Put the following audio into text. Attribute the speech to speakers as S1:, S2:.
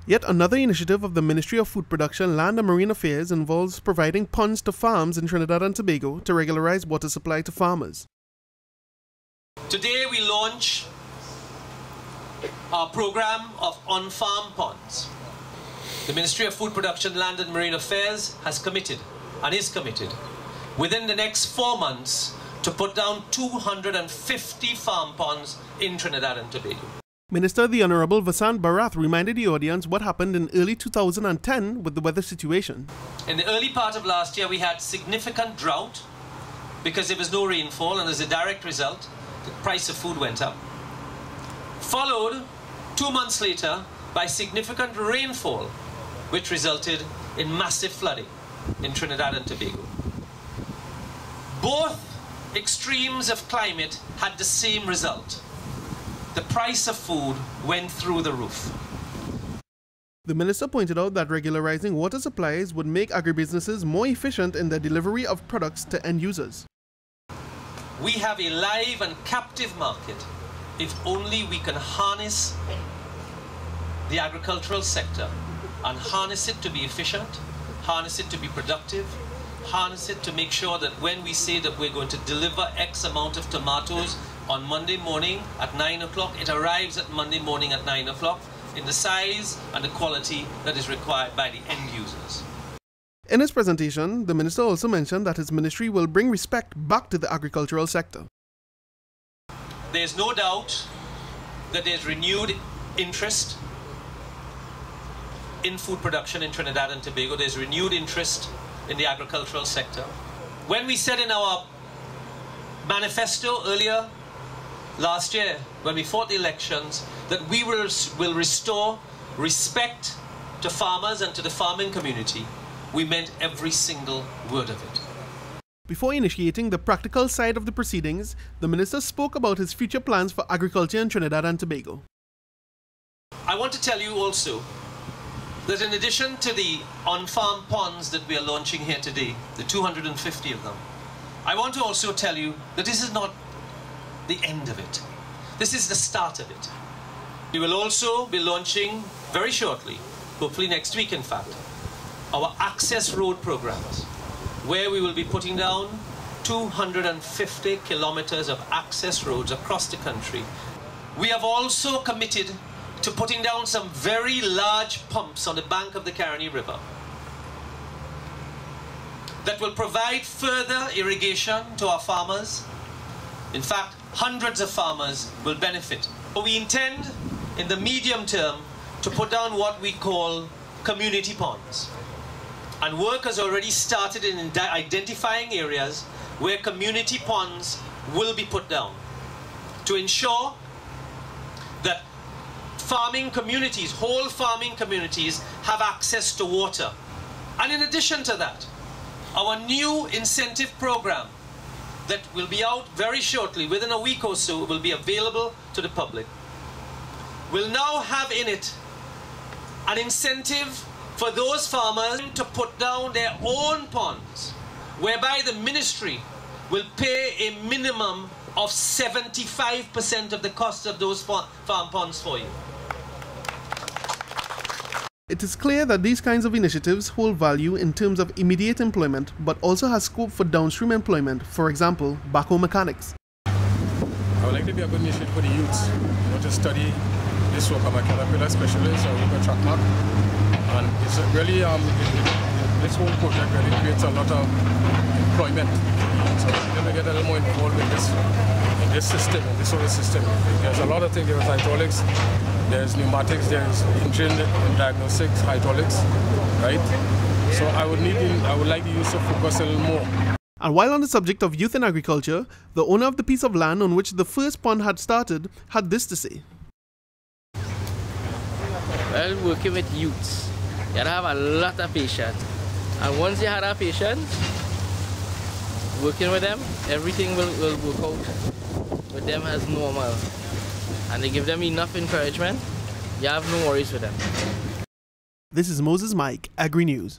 S1: Yet another initiative of the Ministry of Food Production, Land and Marine Affairs involves providing ponds to farms in Trinidad and Tobago to regularize water supply to farmers.
S2: Today we launch our program of on-farm ponds. The Ministry of Food Production, Land and Marine Affairs has committed and is committed within the next 4 months to put down 250 farm ponds in Trinidad and Tobago.
S1: Minister the Honorable Vasant Barath reminded the audience what happened in early 2010 with the weather situation.
S2: In the early part of last year we had significant drought because there was no rainfall, and as a direct result the price of food went up. Followed 2 months later by significant rainfall, which resulted in massive flooding in Trinidad and Tobago. Both extremes of climate had the same result. The price of food went through the roof.
S1: The minister pointed out that regularizing water supplies would make agribusinesses more efficient in their delivery of products to end users.
S2: We have a live and captive market if only we can harness the agricultural sector and harness it to be efficient, harness it to be productive, harness it to make sure that when we say that we're going to deliver X amount of tomatoes on Monday morning at 9 o'clock, it arrives at Monday morning at 9 o'clock in the size and the quality that is required by the end users.
S1: In his presentation, the minister also mentioned that his ministry will bring respect back to the agricultural sector.
S2: There's no doubt that there's renewed interest in food production in Trinidad and Tobago. There's renewed interest in the agricultural sector. When we said in our manifesto earlier last year, when we fought the elections, that we will restore respect to farmers and to the farming community, we meant every single word of it.
S1: Before initiating the practical side of the proceedings, the minister spoke about his future plans for agriculture in Trinidad and Tobago.
S2: I want to tell you also that in addition to the on-farm ponds that we are launching here today, the 250 of them, I want to also tell you that this is not the end of it. This is the start of it. We will also be launching very shortly, hopefully next week in fact, our access road programs, where we will be putting down 250 kilometers of access roads across the country. We have also committed to putting down some very large pumps on the bank of the Caroni River that will provide further irrigation to our farmers. In fact, hundreds of farmers will benefit. We intend in the medium term to put down what we call community ponds. And work has already started in identifying areas where community ponds will be put down to ensure that farming communities, whole farming communities, have access to water. And in addition to that, our new incentive program that will be out very shortly, within a week or so, will be available to the public, will now have in it an incentive for those farmers to put down their own ponds, whereby the ministry will pay a minimum of 75% of the cost of those farm ponds for you.
S1: It is clear that these kinds of initiatives hold value in terms of immediate employment, but also has scope for downstream employment, for example, backhoe mechanics.
S3: I would like to be a good initiative for the youths, to study this work. I'm a caterpillar specialist, I work at track mark, and it's really, this whole project really creates a lot of employment. So we're going to get a little more involved in this system, in this solar system. There's a lot of things. There's hydraulics, there's pneumatics, there's engine and diagnostics, hydraulics, right? So I would like the youth to focus a little more.
S1: And while on the subject of youth in agriculture, the owner of the piece of land on which the first pond had started had this to say.
S4: Well, working with youths, you gotta have a lot of patience. And once you have that patience, working with them, everything will work out with them as normal. And they give them enough encouragement, you have no worries with them.
S1: This is Moses Mike, Agri News.